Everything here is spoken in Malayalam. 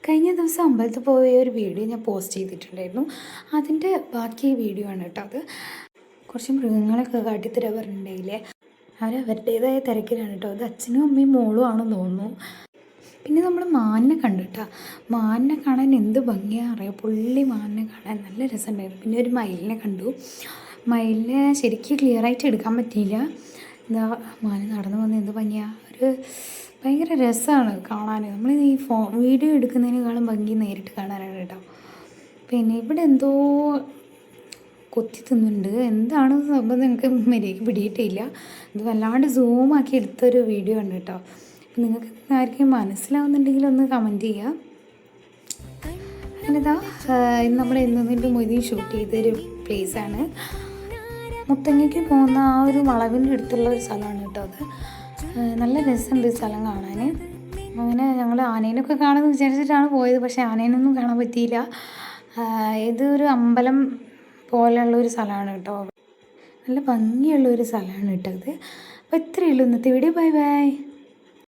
കഴിഞ്ഞ ദിവസം അമ്പലത്തിൽ പോയ ഒരു വീഡിയോ ഞാൻ പോസ്റ്റ് ചെയ്തിട്ടുണ്ടായിരുന്നു. അതിൻ്റെ ബാക്കി വീഡിയോ ആണ് കേട്ടോ അത്. കുറച്ച് മൃഗങ്ങളൊക്കെ കാട്ടിത്തരാൻ പറഞ്ഞിട്ടുണ്ടെങ്കിലേ അവരവരുടേതായ തിരക്കിലാണ് കേട്ടോ. അത് അച്ഛനും അമ്മയും മോളും ആണെന്ന് തോന്നുന്നു. പിന്നെ നമ്മൾ മാനിനെ കണ്ടു കേട്ടോ. മാനിനെ കാണാൻ എന്ത് ഭംഗിയാണെന്ന് അറിയാം. പുള്ളി മാനിനെ കാണാൻ നല്ല രസമുണ്ടായിരുന്നു. പിന്നെ ഒരു മയിലിനെ കണ്ടു. മയിലിനെ ശരിക്കും ക്ലിയറായിട്ട് എടുക്കാൻ പറ്റിയില്ല. എന്താ മാന് നടന്നു വന്ന് എന്ത് ഭംഗിയാണ്. ഭയങ്കര രസമാണ് കാണാൻ. നമ്മൾ ഈ വീഡിയോ എടുക്കുന്നതിനേക്കാളും ഭംഗി നേരിട്ട് കാണാനാണ് കേട്ടോ. പിന്നെ ഇവിടെ എന്തോ കൊത്തി തിന്നുന്നുണ്ട്. എന്താണ് സംഭവം നിങ്ങൾക്ക് മര്യാദയ്ക്ക് പിടിയിട്ടില്ല. ഇത് വല്ലാണ്ട് സൂമാക്കി എടുത്തൊരു വീഡിയോ ആണ് കേട്ടോ. നിങ്ങൾക്ക് ആർക്കും മനസ്സിലാവുന്നുണ്ടെങ്കിൽ ഒന്ന് കമൻറ്റ് ചെയ്യുക. അങ്ങനെതാ നമ്മൾ ഇന്നതിൻ്റെ മൊയ്തീൻ ഷൂട്ട് ചെയ്തൊരു പ്ലേസാണ്. മുത്തങ്ങയ്ക്ക് പോകുന്ന ആ ഒരു വളവിൻ്റെ അടുത്തുള്ള ഒരു സ്ഥലമാണ് കേട്ടോ അത്. നല്ല രസമുണ്ട് ഈ സ്ഥലം കാണാൻ. അങ്ങനെ ഞങ്ങൾ ആനേനൊക്കെ കാണുമെന്ന് വിചാരിച്ചിട്ടാണ് പോയത്. പക്ഷേ ആനേനൊന്നും കാണാൻ പറ്റിയില്ല. ഇതൊരു അമ്പലം പോലെയുള്ളൊരു സ്ഥലമാണ് കേട്ടോ. നല്ല ഭംഗിയുള്ളൊരു സ്ഥലമാണ് കേട്ടോ ഇത്. അപ്പോൾ ഇത്രയേ ഉള്ളൂ ഇന്നത്തെ വീഡിയോ. Bye bye.